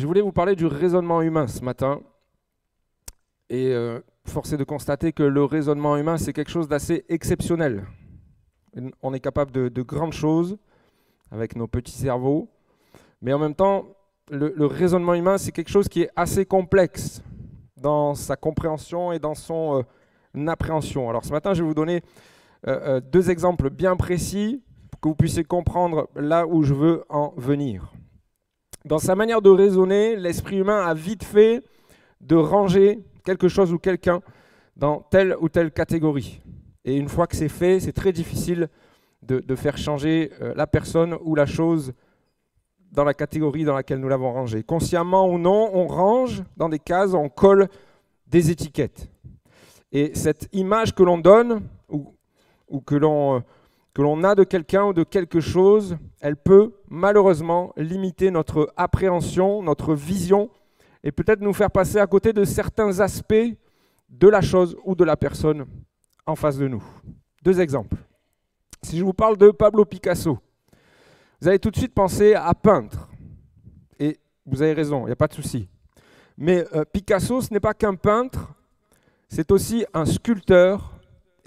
Je voulais vous parler du raisonnement humain ce matin. Et force est de constater que le raisonnement humain, c'est quelque chose d'assez exceptionnel. On est capable de grandes choses avec nos petits cerveaux. Mais en même temps, le raisonnement humain, c'est quelque chose qui est assez complexe dans sa compréhension et dans son appréhension. Alors ce matin, je vais vous donner deux exemples bien précis pour que vous puissiez comprendre là où je veux en venir. Dans sa manière de raisonner, l'esprit humain a vite fait de ranger quelque chose ou quelqu'un dans telle ou telle catégorie. Et une fois que c'est fait, c'est très difficile de faire changer la personne ou la chose dans la catégorie dans laquelle nous l'avons rangé. Consciemment ou non, on range dans des cases, on colle des étiquettes. Et cette image que l'on donne ou que l'on a de quelqu'un ou de quelque chose, elle peut malheureusement limiter notre appréhension, notre vision, et peut-être nous faire passer à côté de certains aspects de la chose ou de la personne en face de nous. Deux exemples. Si je vous parle de Pablo Picasso, vous allez tout de suite penser à peintre. Et vous avez raison, il n'y a pas de souci. Mais Picasso, ce n'est pas qu'un peintre, c'est aussi un sculpteur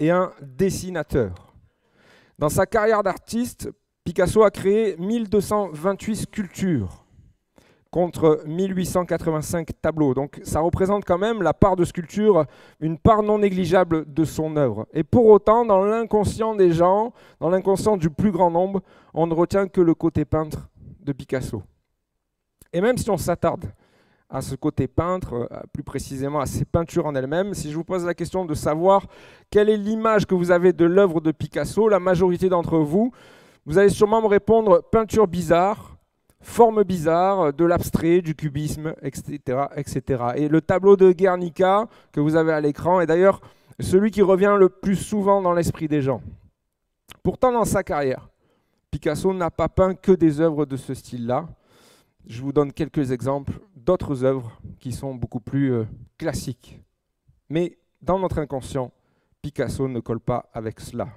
et un dessinateur. Dans sa carrière d'artiste, Picasso a créé 1228 sculptures contre 1885 tableaux. Donc ça représente quand même la part de sculpture, une part non négligeable de son œuvre. Et pour autant, dans l'inconscient des gens, dans l'inconscient du plus grand nombre, on ne retient que le côté peintre de Picasso. Et même si on s'attarde à ce côté peintre, plus précisément à ses peintures en elles-mêmes, si je vous pose la question de savoir quelle est l'image que vous avez de l'œuvre de Picasso, la majorité d'entre vous, vous allez sûrement me répondre peinture bizarre, forme bizarre, de l'abstrait, du cubisme, etc., etc. Et le tableau de Guernica que vous avez à l'écran est d'ailleurs celui qui revient le plus souvent dans l'esprit des gens. Pourtant, dans sa carrière, Picasso n'a pas peint que des œuvres de ce style-là. Je vous donne quelques exemples d'autres œuvres qui sont beaucoup plus classiques. Mais dans notre inconscient, Picasso ne colle pas avec cela.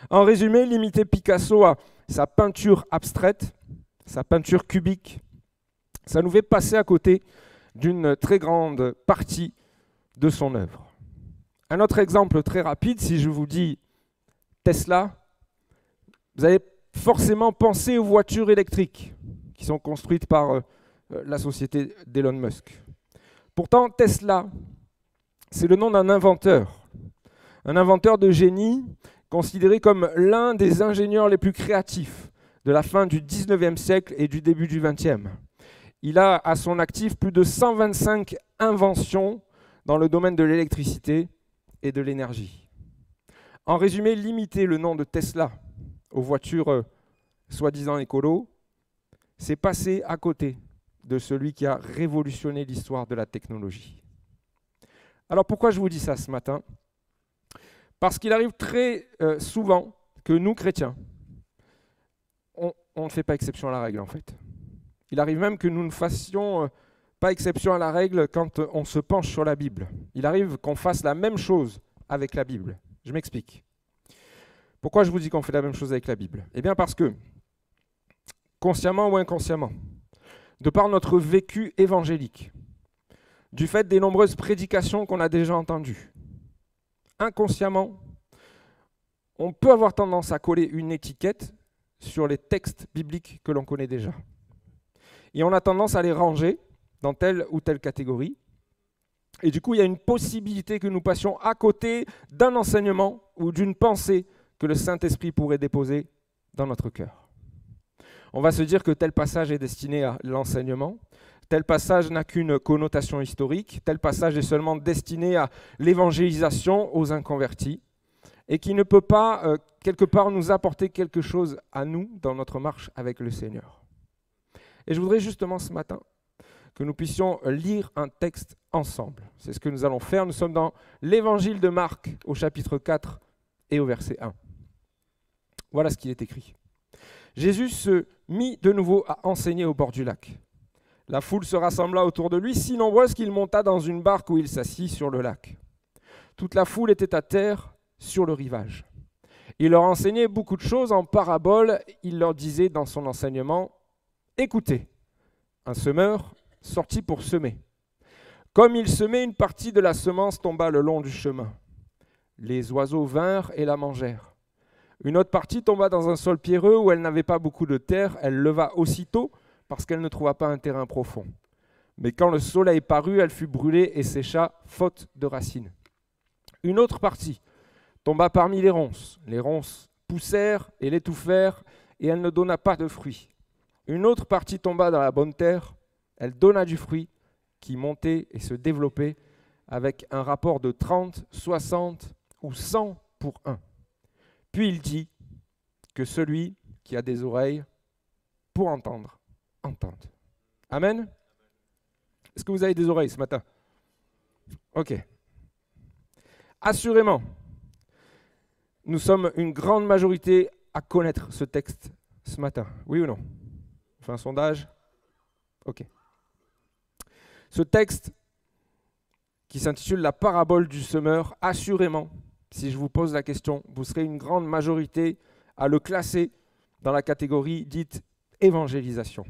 En résumé, limiter Picasso à sa peinture abstraite, sa peinture cubique, ça nous fait passer à côté d'une très grande partie de son œuvre. Un autre exemple très rapide, si je vous dis Tesla, vous allez forcément penser aux voitures électriques qui sont construites par la société d'Elon Musk. Pourtant, Tesla, c'est le nom d'un inventeur. Un inventeur de génie considéré comme l'un des ingénieurs les plus créatifs de la fin du 19e siècle et du début du 20e. Il a à son actif plus de 125 inventions dans le domaine de l'électricité et de l'énergie. En résumé, limiter le nom de Tesla aux voitures soi-disant écolo, c'est passer à côté de celui qui a révolutionné l'histoire de la technologie. Alors pourquoi je vous dis ça ce matin ? Parce qu'il arrive très souvent que nous, chrétiens, on ne fait pas exception à la règle en fait. Il arrive même que nous ne fassions pas exception à la règle quand on se penche sur la Bible. Il arrive qu'on fasse la même chose avec la Bible. Je m'explique. Pourquoi je vous dis qu'on fait la même chose avec la Bible ? Eh bien parce que, consciemment ou inconsciemment, de par notre vécu évangélique, du fait des nombreuses prédications qu'on a déjà entendues, inconsciemment, on peut avoir tendance à coller une étiquette sur les textes bibliques que l'on connaît déjà. Et on a tendance à les ranger dans telle ou telle catégorie. Et du coup, il y a une possibilité que nous passions à côté d'un enseignement ou d'une pensée que le Saint-Esprit pourrait déposer dans notre cœur. On va se dire que tel passage est destiné à l'enseignement, tel passage n'a qu'une connotation historique, tel passage est seulement destiné à l'évangélisation aux inconvertis, et qui ne peut pas, quelque part, nous apporter quelque chose à nous dans notre marche avec le Seigneur. Et je voudrais justement ce matin que nous puissions lire un texte ensemble. C'est ce que nous allons faire. Nous sommes dans l'évangile de Marc au chapitre 4 et au verset 1. Voilà ce qu'il est écrit. Jésus se mit de nouveau à enseigner au bord du lac. La foule se rassembla autour de lui, si nombreuse qu'il monta dans une barque où il s'assit sur le lac. Toute la foule était à terre sur le rivage. Il leur enseignait beaucoup de choses en paraboles. Il leur disait dans son enseignement « Écoutez, un semeur sortit pour semer. Comme il semait, une partie de la semence tomba le long du chemin. Les oiseaux vinrent et la mangèrent. Une autre partie tomba dans un sol pierreux où elle n'avait pas beaucoup de terre. Elle leva aussitôt parce qu'elle ne trouva pas un terrain profond. Mais quand le soleil parut, elle fut brûlée et sécha, faute de racines. Une autre partie tomba parmi les ronces. Les ronces poussèrent et l'étouffèrent, et elle ne donna pas de fruits. Une autre partie tomba dans la bonne terre. Elle donna du fruit qui montait et se développait avec un rapport de 30, 60 ou 100 pour 1. Puis il dit que celui qui a des oreilles pour entendre, entende. Amen. Est-ce que vous avez des oreilles ce matin? Ok. Assurément, nous sommes une grande majorité à connaître ce texte ce matin. Oui ou non? On fait un sondage? Ok. Ce texte qui s'intitule La parabole du semeur, assurément, si je vous pose la question, vous serez une grande majorité à le classer dans la catégorie dite évangélisation.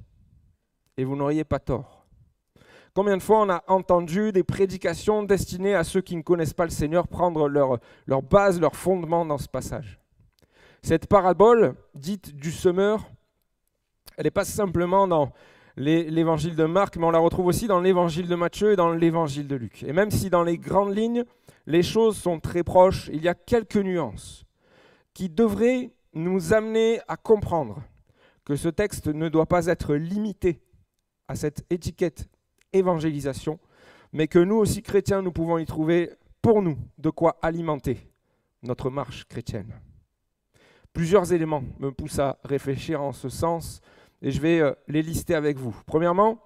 Et vous n'auriez pas tort. Combien de fois on a entendu des prédications destinées à ceux qui ne connaissent pas le Seigneur prendre leur base, leur fondement dans ce passage? Cette parabole dite du semeur, elle n'est pas simplement dans l'évangile de Marc, mais on la retrouve aussi dans l'évangile de Matthieu et dans l'évangile de Luc. Et même si dans les grandes lignes, les choses sont très proches, il y a quelques nuances qui devraient nous amener à comprendre que ce texte ne doit pas être limité à cette étiquette évangélisation, mais que nous aussi chrétiens, nous pouvons y trouver pour nous de quoi alimenter notre marche chrétienne. Plusieurs éléments me poussent à réfléchir en ce sens et je vais les lister avec vous. Premièrement,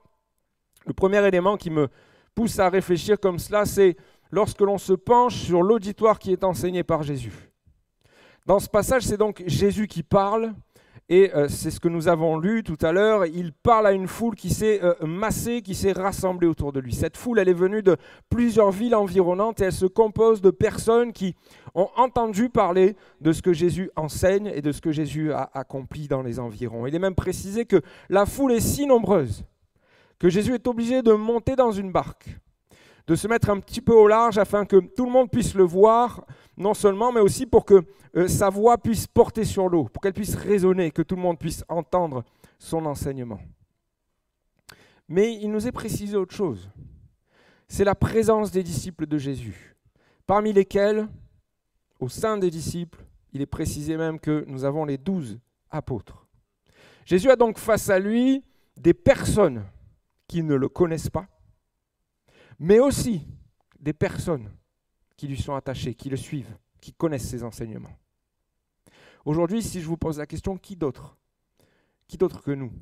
le premier élément qui me pousse à réfléchir comme cela, c'est lorsque l'on se penche sur l'auditoire qui est enseigné par Jésus. Dans ce passage, c'est donc Jésus qui parle et c'est ce que nous avons lu tout à l'heure. Il parle à une foule qui s'est massée, qui s'est rassemblée autour de lui. Cette foule, elle est venue de plusieurs villes environnantes et elle se compose de personnes qui ont entendu parler de ce que Jésus enseigne et de ce que Jésus a accompli dans les environs. Il est même précisé que la foule est si nombreuse que Jésus est obligé de monter dans une barque, de se mettre un petit peu au large afin que tout le monde puisse le voir, non seulement, mais aussi pour que sa voix puisse porter sur l'eau, pour qu'elle puisse résonner, que tout le monde puisse entendre son enseignement. Mais il nous est précisé autre chose. C'est la présence des disciples de Jésus, parmi lesquels, au sein des disciples, il est précisé même que nous avons les 12 apôtres. Jésus a donc face à lui des personnes qui ne le connaissent pas, mais aussi des personnes qui lui sont attachées, qui le suivent, qui connaissent ses enseignements. Aujourd'hui, si je vous pose la question, qui d'autre que nous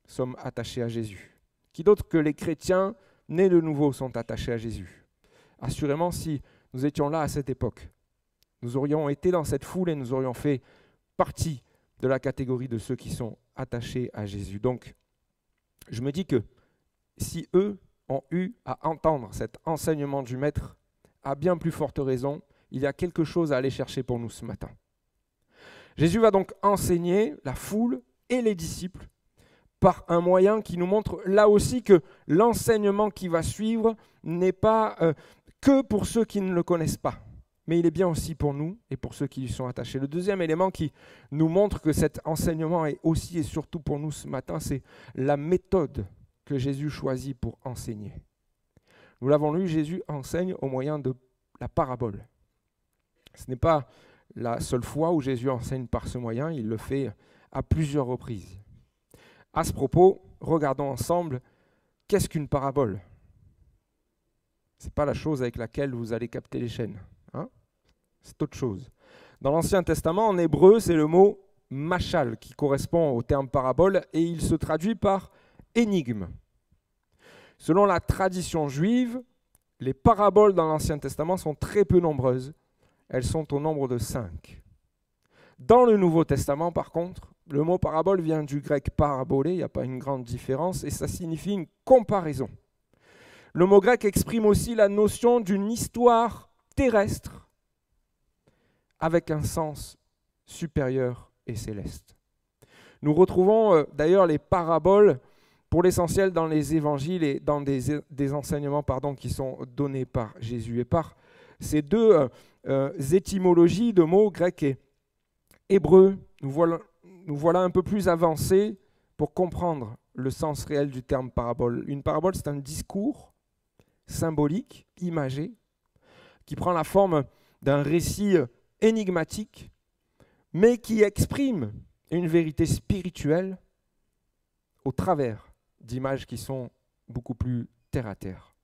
sommes attachés à Jésus? Qui d'autre que les chrétiens nés de nouveau sont attachés à Jésus? Assurément, si nous étions là à cette époque, nous aurions été dans cette foule et nous aurions fait partie de la catégorie de ceux qui sont attachés à Jésus. Donc, je me dis que si eux ont eu à entendre cet enseignement du Maître, à bien plus forte raison, il y a quelque chose à aller chercher pour nous ce matin. Jésus va donc enseigner la foule et les disciples par un moyen qui nous montre là aussi que l'enseignement qui va suivre n'est pas que pour ceux qui ne le connaissent pas, mais il est bien aussi pour nous et pour ceux qui lui sont attachés. Le deuxième élément qui nous montre que cet enseignement est aussi et surtout pour nous ce matin, c'est la méthode que Jésus choisit pour enseigner. Nous l'avons lu, Jésus enseigne au moyen de la parabole. Ce n'est pas la seule fois où Jésus enseigne par ce moyen, il le fait à plusieurs reprises. À ce propos, regardons ensemble, qu'est-ce qu'une parabole? Ce n'est pas la chose avec laquelle vous allez capter les chaînes, hein? C'est autre chose. Dans l'Ancien Testament, en hébreu, c'est le mot machal qui correspond au terme parabole et il se traduit par énigme. Selon la tradition juive, les paraboles dans l'Ancien Testament sont très peu nombreuses. Elles sont au nombre de 5. Dans le Nouveau Testament, par contre, le mot parabole vient du grec parabolé, il n'y a pas une grande différence, et ça signifie une comparaison. Le mot grec exprime aussi la notion d'une histoire terrestre avec un sens supérieur et céleste. Nous retrouvons d'ailleurs les paraboles pour l'essentiel dans les évangiles et dans des enseignements qui sont donnés par Jésus. Et par ces deux étymologies de mots grecs et hébreux, nous voilà un peu plus avancés pour comprendre le sens réel du terme parabole. Une parabole, c'est un discours symbolique, imagé, qui prend la forme d'un récit énigmatique, mais qui exprime une vérité spirituelle au travers d'images qui sont beaucoup plus terre à terre.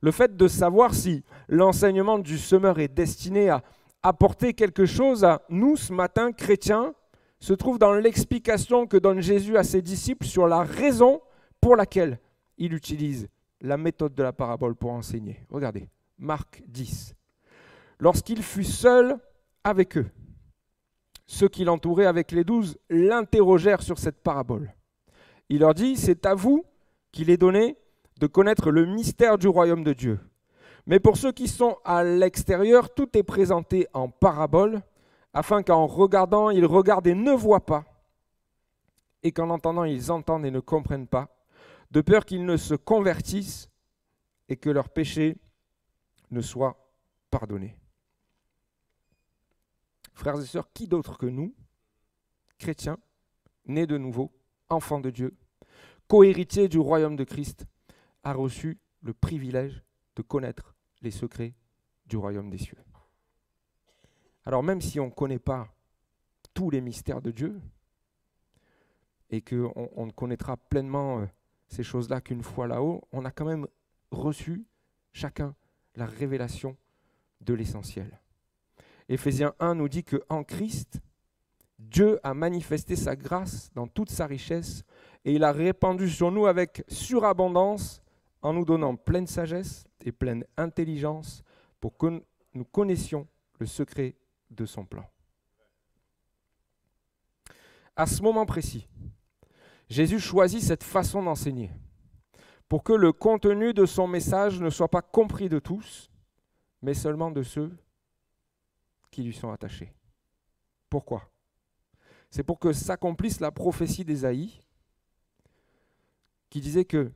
Le fait de savoir si l'enseignement du semeur est destiné à apporter quelque chose à nous, ce matin, chrétiens, se trouve dans l'explication que donne Jésus à ses disciples sur la raison pour laquelle il utilise la méthode de la parabole pour enseigner. Regardez, Marc 10. Lorsqu'il fut seul avec eux, ceux qui l'entouraient avec les 12 l'interrogèrent sur cette parabole. Il leur dit, c'est à vous qu'il est donné de connaître le mystère du royaume de Dieu. Mais pour ceux qui sont à l'extérieur, tout est présenté en parabole, afin qu'en regardant, ils regardent et ne voient pas, et qu'en entendant, ils entendent et ne comprennent pas, de peur qu'ils ne se convertissent et que leurs péchés ne soient pardonnés. Frères et sœurs, qui d'autre que nous, chrétiens, nés de nouveau, enfants de Dieu, co-héritiers du royaume de Christ, a reçu le privilège de connaître les secrets du royaume des cieux. Alors même si on ne connaît pas tous les mystères de Dieu, et qu'on ne connaîtra pleinement ces choses-là qu'une fois là-haut, on a quand même reçu chacun la révélation de l'essentiel. Éphésiens 1 nous dit qu'en Christ, Dieu a manifesté sa grâce dans toute sa richesse et il a répandu sur nous avec surabondance en nous donnant pleine sagesse et pleine intelligence pour que nous connaissions le secret de son plan. À ce moment précis, Jésus choisit cette façon d'enseigner pour que le contenu de son message ne soit pas compris de tous, mais seulement de ceux qui lui sont attachés. Pourquoi ? C'est pour que s'accomplisse la prophétie d'Ésaïe qui disait que,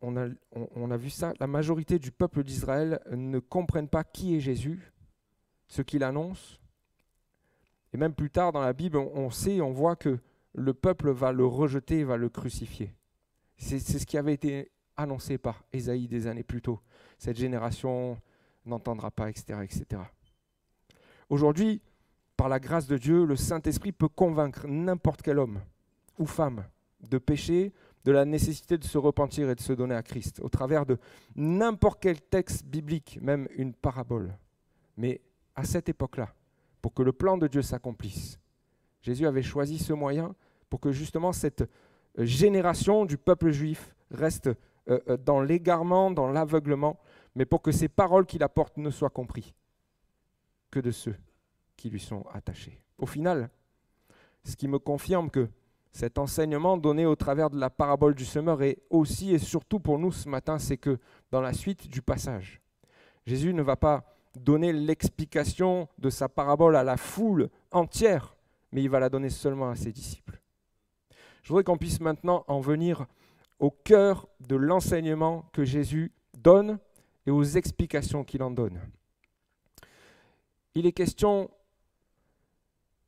on a vu ça, la majorité du peuple d'Israël ne comprennent pas qui est Jésus, ce qu'il annonce. Et même plus tard dans la Bible, on voit que le peuple va le rejeter, va le crucifier. C'est ce qui avait été annoncé par Ésaïe des années plus tôt. Cette génération n'entendra pas, etc., etc. Aujourd'hui, par la grâce de Dieu, le Saint-Esprit peut convaincre n'importe quel homme ou femme de péché, de la nécessité de se repentir et de se donner à Christ, au travers de n'importe quel texte biblique, même une parabole. Mais à cette époque-là, pour que le plan de Dieu s'accomplisse, Jésus avait choisi ce moyen pour que justement cette génération du peuple juif reste dans l'égarement, dans l'aveuglement, mais pour que ces paroles qu'il apporte ne soient comprises que de ceux qui lui sont attachés. Au final, ce qui me confirme que cet enseignement donné au travers de la parabole du semeur est aussi et surtout pour nous ce matin, c'est que dans la suite du passage, Jésus ne va pas donner l'explication de sa parabole à la foule entière, mais il va la donner seulement à ses disciples. Je voudrais qu'on puisse maintenant en venir au cœur de l'enseignement que Jésus donne et aux explications qu'il en donne. Il est question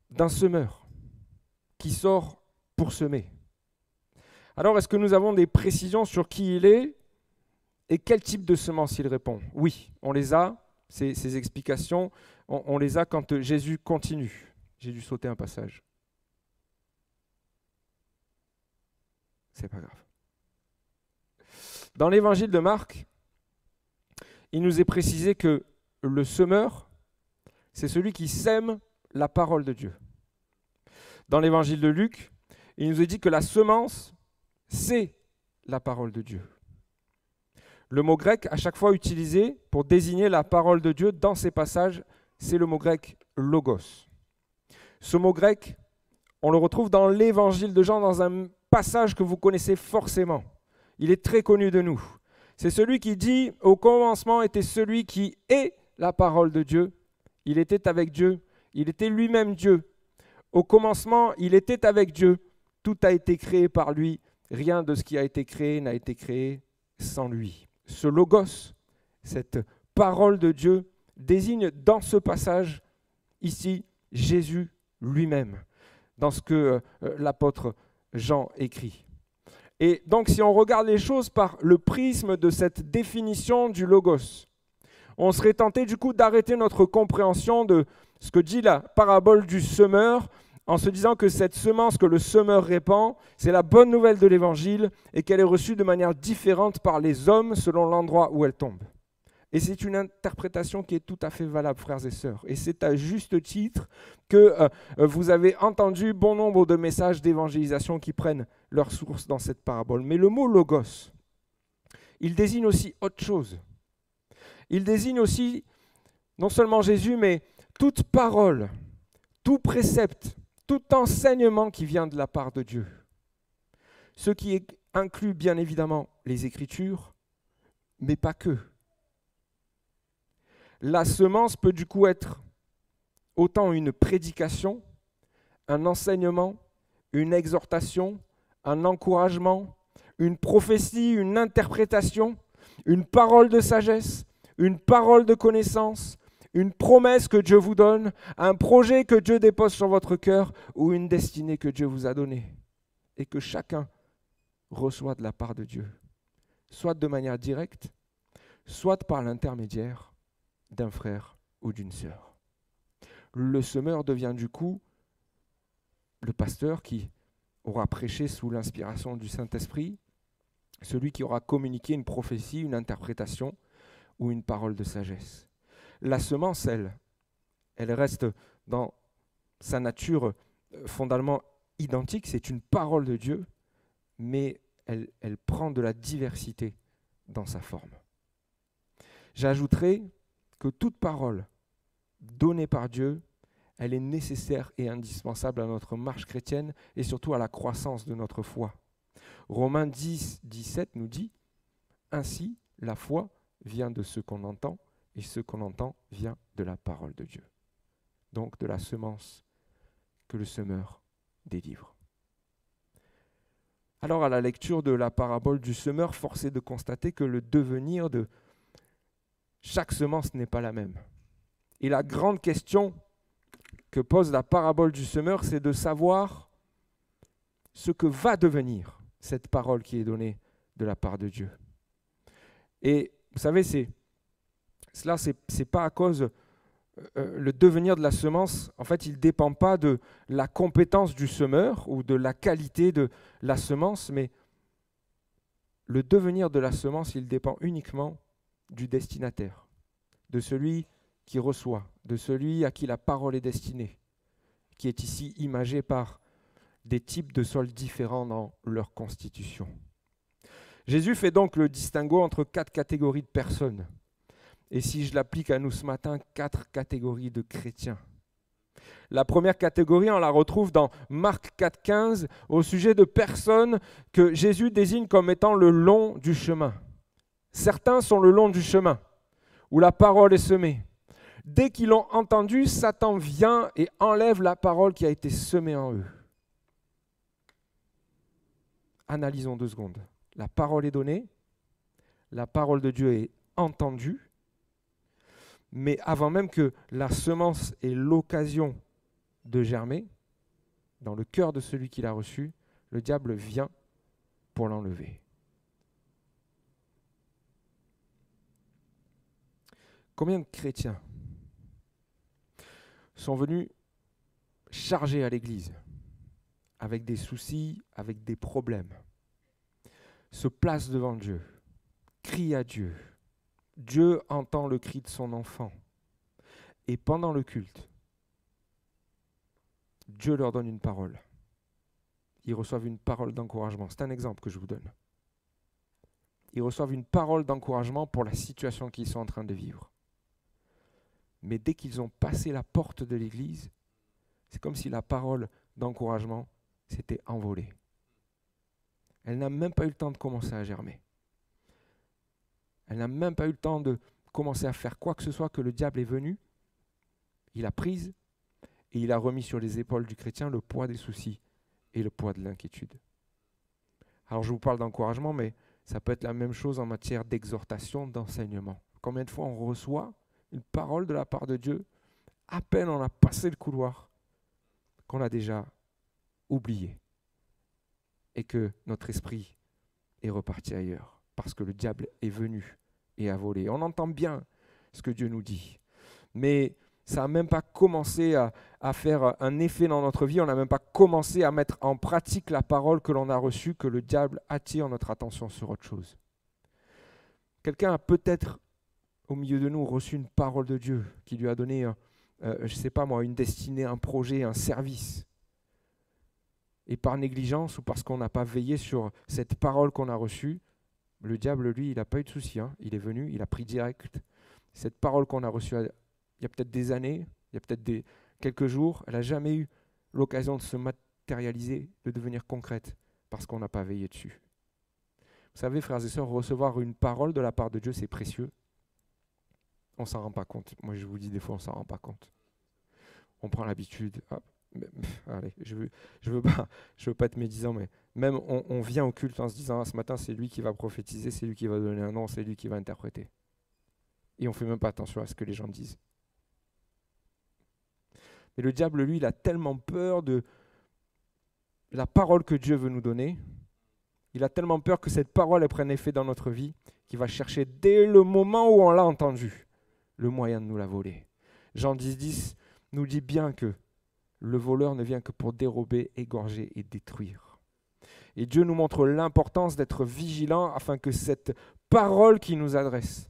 d'un semeur qui sort pour semer. Alors, est-ce que nous avons des précisions sur qui il est et quel type de semence il répond ? Oui, on les a, ces explications, on les a quand Jésus continue. J'ai dû sauter un passage. C'est pas grave. Dans l'évangile de Marc, il nous est précisé que le semeur, c'est celui qui sème la parole de Dieu. Dans l'évangile de Luc, il nous est dit que la semence, c'est la parole de Dieu. Le mot grec, à chaque fois utilisé pour désigner la parole de Dieu dans ces passages, c'est le mot grec logos. Ce mot grec, on le retrouve dans l'évangile de Jean, dans un passage que vous connaissez forcément. Il est très connu de nous. C'est celui qui dit « Au commencement était celui qui est la parole de Dieu. Il était avec Dieu. Il était lui-même Dieu. Au commencement, il était avec Dieu. Tout a été créé par lui. Rien de ce qui a été créé n'a été créé sans lui. Ce logos, cette parole de Dieu, désigne dans ce passage ici Jésus lui-même, dans ce que l'apôtre Jean écrit. Et donc si on regarde les choses par le prisme de cette définition du logos, on serait tenté du coup d'arrêter notre compréhension de ce que dit la parabole du semeur, en se disant que cette semence que le semeur répand, c'est la bonne nouvelle de l'Évangile et qu'elle est reçue de manière différente par les hommes selon l'endroit où elle tombe. Et c'est une interprétation qui est tout à fait valable, frères et sœurs. Et c'est à juste titre que vous avez entendu bon nombre de messages d'évangélisation qui prennent leur source dans cette parabole. Mais le mot logos, il désigne aussi autre chose. Il désigne aussi non seulement Jésus, mais toute parole, tout précepte, tout enseignement qui vient de la part de Dieu. Ce qui inclut bien évidemment les Écritures, mais pas que. La semence peut du coup être autant une prédication, un enseignement, une exhortation, un encouragement, une prophétie, une interprétation, une parole de sagesse, une parole de connaissance, une promesse que Dieu vous donne, un projet que Dieu dépose sur votre cœur ou une destinée que Dieu vous a donnée et que chacun reçoit de la part de Dieu, soit de manière directe, soit par l'intermédiaire d'un frère ou d'une sœur. Le semeur devient du coup le pasteur qui aura prêché sous l'inspiration du Saint-Esprit, celui qui aura communiqué une prophétie, une interprétation ou une parole de sagesse. La semence, elle reste dans sa nature fondamentalement identique, c'est une parole de Dieu, mais elle prend de la diversité dans sa forme. J'ajouterai que toute parole donnée par Dieu, elle est nécessaire et indispensable à notre marche chrétienne et surtout à la croissance de notre foi. Romains 10, 17 nous dit « Ainsi, la foi vient de ce qu'on entend et ce qu'on entend vient de la parole de Dieu. » Donc de la semence que le semeur délivre. Alors à la lecture de la parabole du semeur, force est de constater que le devenir de chaque semence n'est pas la même. Et la grande question que pose la parabole du semeur, c'est de savoir ce que va devenir cette parole qui est donnée de la part de Dieu. Et vous savez, cela, c'est pas à cause le devenir de la semence, en fait, il ne dépend pas de la compétence du semeur ou de la qualité de la semence, mais le devenir de la semence, il dépend uniquement du destinataire, de celui qui reçoit, de celui à qui la parole est destinée, qui est ici imagé par des types de sols différents dans leur constitution. Jésus fait donc le distinguo entre 4 catégories de personnes. Et si je l'applique à nous ce matin, 4 catégories de chrétiens. La première catégorie, on la retrouve dans Marc 4,15 au sujet de personnes que Jésus désigne comme étant le long du chemin. Certains sont le long du chemin, où la parole est semée. Dès qu'ils l'ont entendu, Satan vient et enlève la parole qui a été semée en eux. Analysons 2 secondes. La parole est donnée, la parole de Dieu est entendue, mais avant même que la semence ait l'occasion de germer, dans le cœur de celui qui l'a reçu, le diable vient pour l'enlever. Combien de chrétiens sont venus chargés à l'église, avec des soucis, avec des problèmes, se placent devant Dieu, crient à Dieu. Dieu entend le cri de son enfant. Et pendant le culte, Dieu leur donne une parole. Ils reçoivent une parole d'encouragement. C'est un exemple que je vous donne. Ils reçoivent une parole d'encouragement pour la situation qu'ils sont en train de vivre. Mais dès qu'ils ont passé la porte de l'église, c'est comme si la parole d'encouragement s'était envolée. Elle n'a même pas eu le temps de commencer à germer. Elle n'a même pas eu le temps de commencer à faire quoi que ce soit que le diable est venu. Il a prise et il a remis sur les épaules du chrétien le poids des soucis et le poids de l'inquiétude. Alors je vous parle d'encouragement, mais ça peut être la même chose en matière d'exhortation, d'enseignement. Combien de fois on reçoit une parole de la part de Dieu, à peine on a passé le couloir, qu'on a déjà oublié et que notre esprit est reparti ailleurs parce que le diable est venu et a volé. On entend bien ce que Dieu nous dit, mais ça n'a même pas commencé à faire un effet dans notre vie, on n'a même pas commencé à mettre en pratique la parole que l'on a reçue, que le diable attire notre attention sur autre chose. Quelqu'un a peut-être au milieu de nous reçu une parole de Dieu qui lui a donné, je ne sais pas moi, une destinée, un projet, un service. Et par négligence ou parce qu'on n'a pas veillé sur cette parole qu'on a reçue, le diable, lui, il n'a pas eu de souci. Il est venu, il a pris direct. Cette parole qu'on a reçue il y a peut-être des années, il y a peut-être quelques jours, elle n'a jamais eu l'occasion de se matérialiser, de devenir concrète, parce qu'on n'a pas veillé dessus. Vous savez, frères et sœurs, recevoir une parole de la part de Dieu, c'est précieux. On ne s'en rend pas compte. Moi, je vous dis, des fois, on ne s'en rend pas compte. On prend l'habitude. Hop, allez, je veux pas être médisant, mais même on vient au culte en se disant, ce matin, c'est lui qui va prophétiser, c'est lui qui va donner un nom, c'est lui qui va interpréter. Et on ne fait même pas attention à ce que les gens disent. Mais le diable, lui, il a tellement peur de la parole que Dieu veut nous donner. Il a tellement peur que cette parole elle prenne effet dans notre vie qu'il va chercher dès le moment où on l'a entendue le moyen de nous la voler. Jean 10,10 nous dit bien que le voleur ne vient que pour dérober, égorger et détruire. Et Dieu nous montre l'importance d'être vigilant afin que cette parole qu'il nous adresse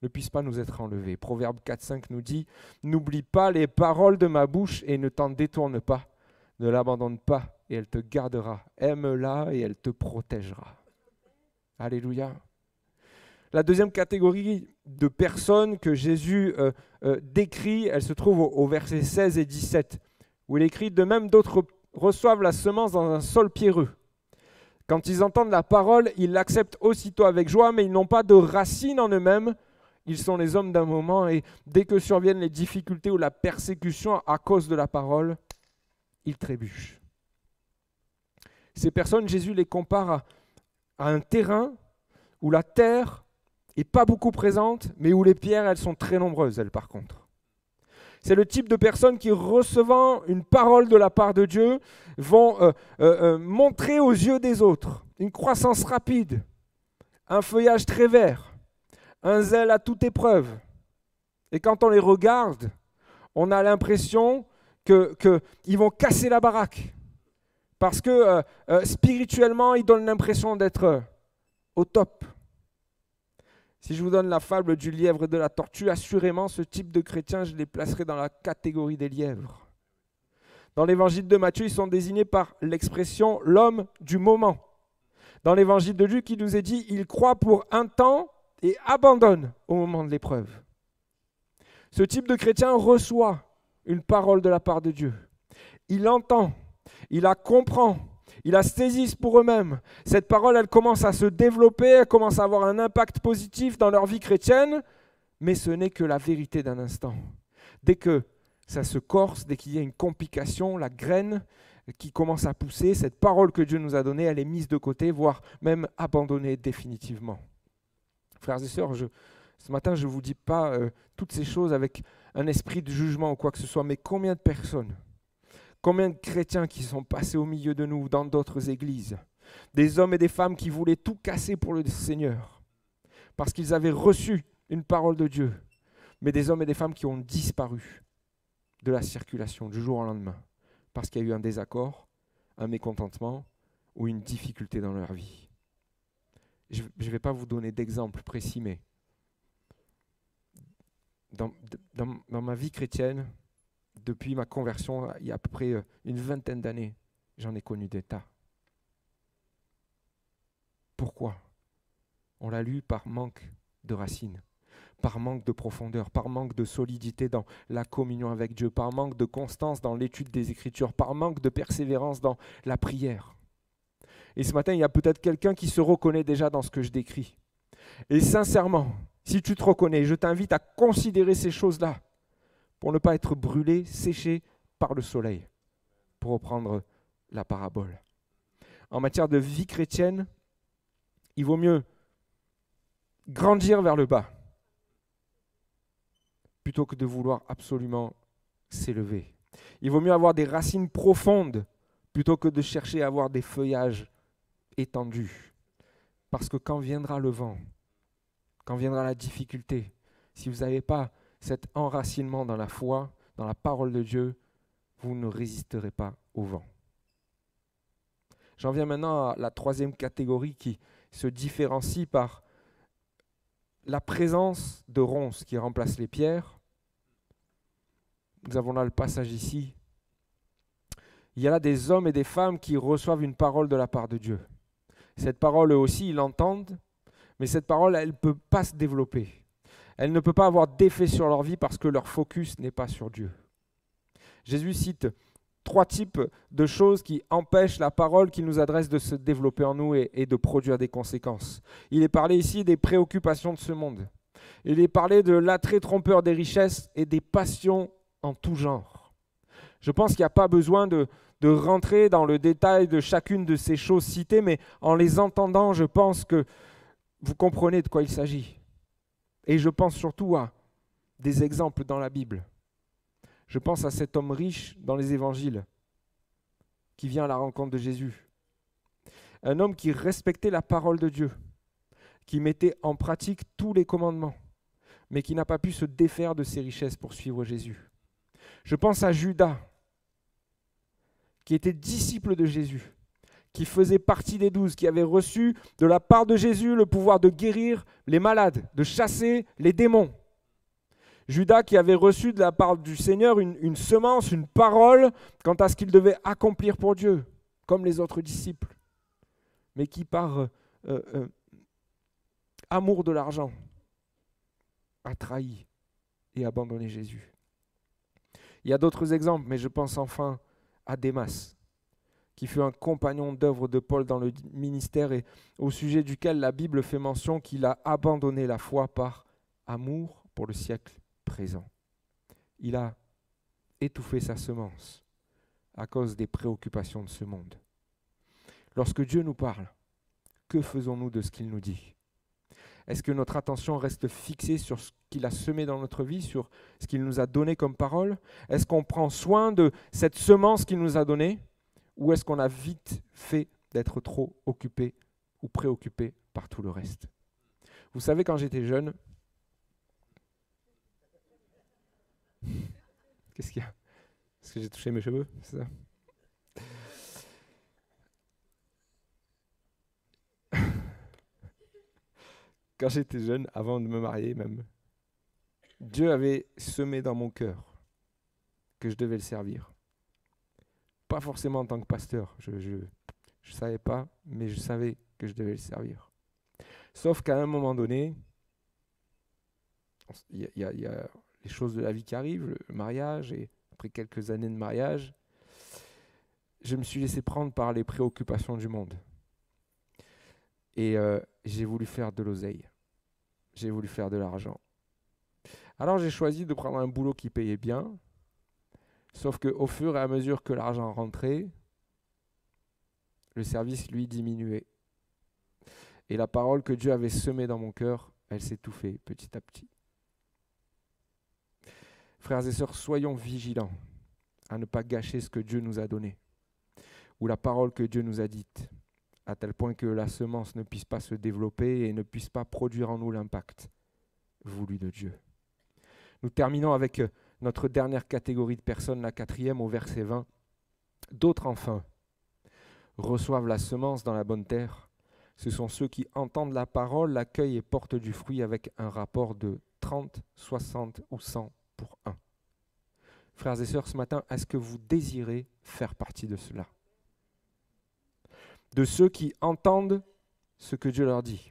ne puisse pas nous être enlevée. Proverbe 4,5 nous dit « N'oublie pas les paroles de ma bouche et ne t'en détourne pas. Ne l'abandonne pas et elle te gardera. Aime-la et elle te protégera. » Alléluia. La deuxième catégorie de personnes que Jésus décrit, elle se trouve au verset 16 et 17, où il écrit « De même d'autres reçoivent la semence dans un sol pierreux. Quand ils entendent la parole, ils l'acceptent aussitôt avec joie, mais ils n'ont pas de racine en eux-mêmes. Ils sont les hommes d'un moment et dès que surviennent les difficultés ou la persécution à cause de la parole, ils trébuchent. » Ces personnes, Jésus les compare à un terrain où la terre n'est pas beaucoup présente, mais où les pierres, elles sont très nombreuses, elles, par contre. C'est le type de personnes qui, recevant une parole de la part de Dieu, vont montrer aux yeux des autres une croissance rapide, un feuillage très vert, un zèle à toute épreuve. Et quand on les regarde, on a l'impression qu'ils vont casser la baraque. Parce que spirituellement, ils donnent l'impression d'être au top. Si je vous donne la fable du lièvre et de la tortue, assurément, ce type de chrétiens, je les placerai dans la catégorie des lièvres. Dans l'évangile de Matthieu, ils sont désignés par l'expression « l'homme du moment ». Dans l'évangile de Luc, il nous est dit « il croit pour un temps et abandonne au moment de l'épreuve ». Ce type de chrétien reçoit une parole de la part de Dieu. Il entend, il la comprend, il la saisit pour eux-mêmes. Cette parole, elle commence à se développer, elle commence à avoir un impact positif dans leur vie chrétienne, mais ce n'est que la vérité d'un instant. Dès que ça se corse, dès qu'il y a une complication, la graine qui commence à pousser, cette parole que Dieu nous a donnée, elle est mise de côté, voire même abandonnée définitivement. Frères et sœurs, ce matin, je ne vous dis pas toutes ces choses avec un esprit de jugement ou quoi que ce soit, mais combien de personnes, combien de chrétiens qui sont passés au milieu de nous dans d'autres églises, des hommes et des femmes qui voulaient tout casser pour le Seigneur, parce qu'ils avaient reçu une parole de Dieu, mais des hommes et des femmes qui ont disparu de la circulation du jour au lendemain, parce qu'il y a eu un désaccord, un mécontentement ou une difficulté dans leur vie. Je ne vais pas vous donner d'exemples précis, mais dans ma vie chrétienne, depuis ma conversion, il y a à peu près une vingtaine d'années, j'en ai connu des tas. Pourquoi ? On l'a lu par manque de racines, par manque de profondeur, par manque de solidité dans la communion avec Dieu, par manque de constance dans l'étude des Écritures, par manque de persévérance dans la prière. Et ce matin, il y a peut-être quelqu'un qui se reconnaît déjà dans ce que je décris. Et sincèrement, si tu te reconnais, je t'invite à considérer ces choses-là pour ne pas être brûlé, séché par le soleil, pour reprendre la parabole. En matière de vie chrétienne, il vaut mieux grandir vers le bas plutôt que de vouloir absolument s'élever. Il vaut mieux avoir des racines profondes plutôt que de chercher à avoir des feuillages étendus. Parce que quand viendra le vent, quand viendra la difficulté, si vous n'avez pas cet enracinement dans la foi, dans la parole de Dieu, vous ne résisterez pas au vent. J'en viens maintenant à la troisième catégorie qui se différencie par la présence de ronces qui remplacent les pierres. Nous avons là le passage ici. Il y a là des hommes et des femmes qui reçoivent une parole de la part de Dieu. Cette parole, eux aussi, ils l'entendent, mais cette parole, elle ne peut pas se développer. Elle ne peut pas avoir d'effet sur leur vie parce que leur focus n'est pas sur Dieu. Jésus cite 3 types de choses qui empêchent la parole qu'il nous adresse de se développer en nous et de produire des conséquences. Il est parlé ici des préoccupations de ce monde. Il est parlé de l'attrait trompeur des richesses et des passions en tout genre. Je pense qu'il n'y a pas besoin de rentrer dans le détail de chacune de ces choses citées, mais en les entendant, je pense que vous comprenez de quoi il s'agit. Et je pense surtout à des exemples dans la Bible. Je pense à cet homme riche dans les évangiles qui vient à la rencontre de Jésus. Un homme qui respectait la parole de Dieu, qui mettait en pratique tous les commandements, mais qui n'a pas pu se défaire de ses richesses pour suivre Jésus. Je pense à Judas, qui était disciple de Jésus, qui faisait partie des 12, qui avait reçu de la part de Jésus le pouvoir de guérir les malades, de chasser les démons. Judas qui avait reçu de la part du Seigneur une semence, une parole quant à ce qu'il devait accomplir pour Dieu, comme les autres disciples, mais qui par amour de l'argent a trahi et abandonné Jésus. Il y a d'autres exemples, mais je pense enfin à Démas, qui fut un compagnon d'œuvre de Paul dans le ministère et au sujet duquel la Bible fait mention qu'il a abandonné la foi par amour pour le siècle présent. Il a étouffé sa semence à cause des préoccupations de ce monde. Lorsque Dieu nous parle, que faisons-nous de ce qu'il nous dit ? Est-ce que notre attention reste fixée sur ce qu'il a semé dans notre vie, sur ce qu'il nous a donné comme parole ? Est-ce qu'on prend soin de cette semence qu'il nous a donnée ? Ou est-ce qu'on a vite fait d'être trop occupé ou préoccupé par tout le reste ? Vous savez, quand j'étais jeune, qu'est-ce qu'il y a ? Est-ce que j'ai touché mes cheveux ? C'est ça ? Quand j'étais jeune, avant de me marier même, Dieu avait semé dans mon cœur que je devais le servir. Pas forcément en tant que pasteur, je savais pas, mais je savais que je devais le servir. Sauf qu'à un moment donné, il y a les choses de la vie qui arrivent, le mariage, et après quelques années de mariage, je me suis laissé prendre par les préoccupations du monde. Et j'ai voulu faire de l'oseille. J'ai voulu faire de l'argent. Alors j'ai choisi de prendre un boulot qui payait bien, sauf qu'au fur et à mesure que l'argent rentrait, le service, lui, diminuait. Et la parole que Dieu avait semée dans mon cœur, elle s'étouffait petit à petit. Frères et sœurs, soyons vigilants à ne pas gâcher ce que Dieu nous a donné, ou la parole que Dieu nous a dite, à tel point que la semence ne puisse pas se développer et ne puisse pas produire en nous l'impact voulu de Dieu. Nous terminons avec notre dernière catégorie de personnes, la 4e au verset 20. D'autres enfin reçoivent la semence dans la bonne terre. Ce sont ceux qui entendent la parole, l'accueillent et portent du fruit avec un rapport de 30, 60 ou 100 pour 1. Frères et sœurs, ce matin, est-ce que vous désirez faire partie de cela ? De ceux qui entendent ce que Dieu leur dit,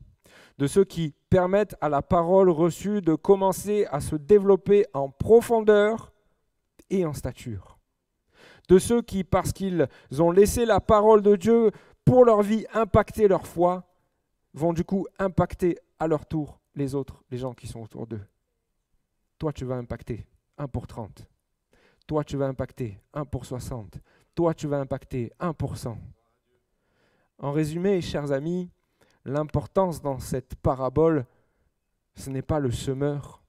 de ceux qui permettent à la parole reçue de commencer à se développer en profondeur et en stature, de ceux qui, parce qu'ils ont laissé la parole de Dieu pour leur vie impacter leur foi, vont du coup impacter à leur tour les autres, les gens qui sont autour d'eux. Toi, tu vas impacter 1 pour 30. Toi, tu vas impacter 1 pour 60. toi tu vas impacter 1%. En résumé, chers amis, l'importance dans cette parabole, ce n'est pas le semeur.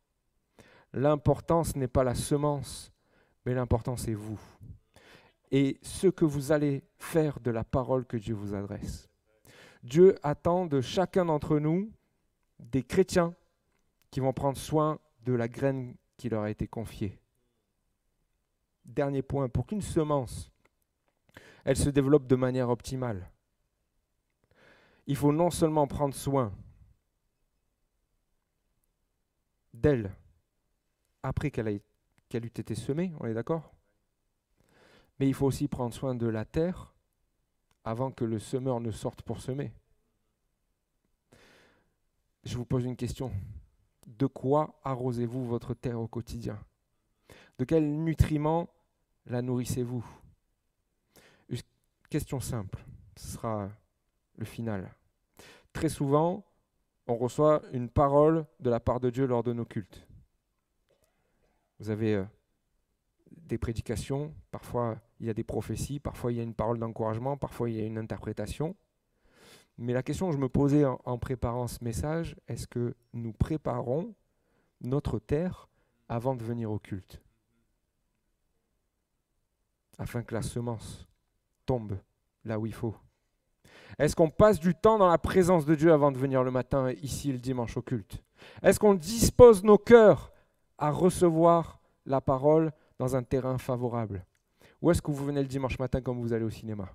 L'important, ce n'est pas la semence, mais l'important, c'est vous. Et ce que vous allez faire de la parole que Dieu vous adresse. Dieu attend de chacun d'entre nous des chrétiens qui vont prendre soin de la graine qui leur a été confiée. Dernier point, pour qu'une semence, elle se développe de manière optimale, il faut non seulement prendre soin d'elle après qu'elle eût été semée, on est d'accord? Mais il faut aussi prendre soin de la terre avant que le semeur ne sorte pour semer. Je vous pose une question. De quoi arrosez-vous votre terre au quotidien? De quels nutriments la nourrissez-vous? Une question simple, ce sera le final. Très souvent, on reçoit une parole de la part de Dieu lors de nos cultes. Vous avez des prédications, parfois il y a des prophéties, parfois il y a une parole d'encouragement, parfois il y a une interprétation. Mais la question que je me posais en préparant ce message, est-ce que nous préparons notre terre avant de venir au culte? Afin que la semence tombe là où il faut. Est-ce qu'on passe du temps dans la présence de Dieu avant de venir le matin, ici, le dimanche au culte? Est-ce qu'on dispose nos cœurs à recevoir la parole dans un terrain favorable? Ou est-ce que vous venez le dimanche matin comme vous allez au cinéma?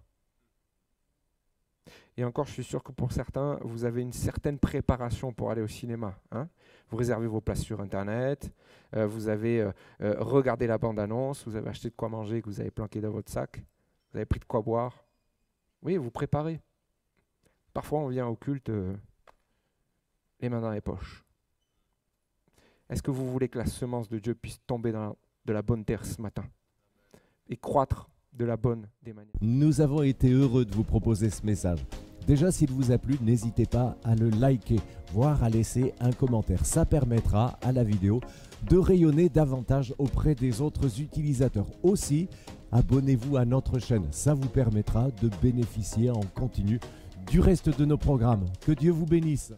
Et encore, je suis sûr que pour certains, vous avez une certaine préparation pour aller au cinéma. Hein? Vous réservez vos places sur Internet, vous avez regardé la bande-annonce, vous avez acheté de quoi manger que vous avez planqué dans votre sac, vous avez pris de quoi boire. Oui, vous préparez. Parfois, on vient au culte les mains dans les poches. Est-ce que vous voulez que la semence de Dieu puisse tomber dans de la bonne terre ce matin et croître de la bonne des manières? Nous avons été heureux de vous proposer ce message. Déjà, s'il vous a plu, n'hésitez pas à le liker, voire à laisser un commentaire. Ça permettra à la vidéo de rayonner davantage auprès des autres utilisateurs. Aussi, abonnez-vous à notre chaîne. Ça vous permettra de bénéficier en continu du reste de nos programmes. Que Dieu vous bénisse.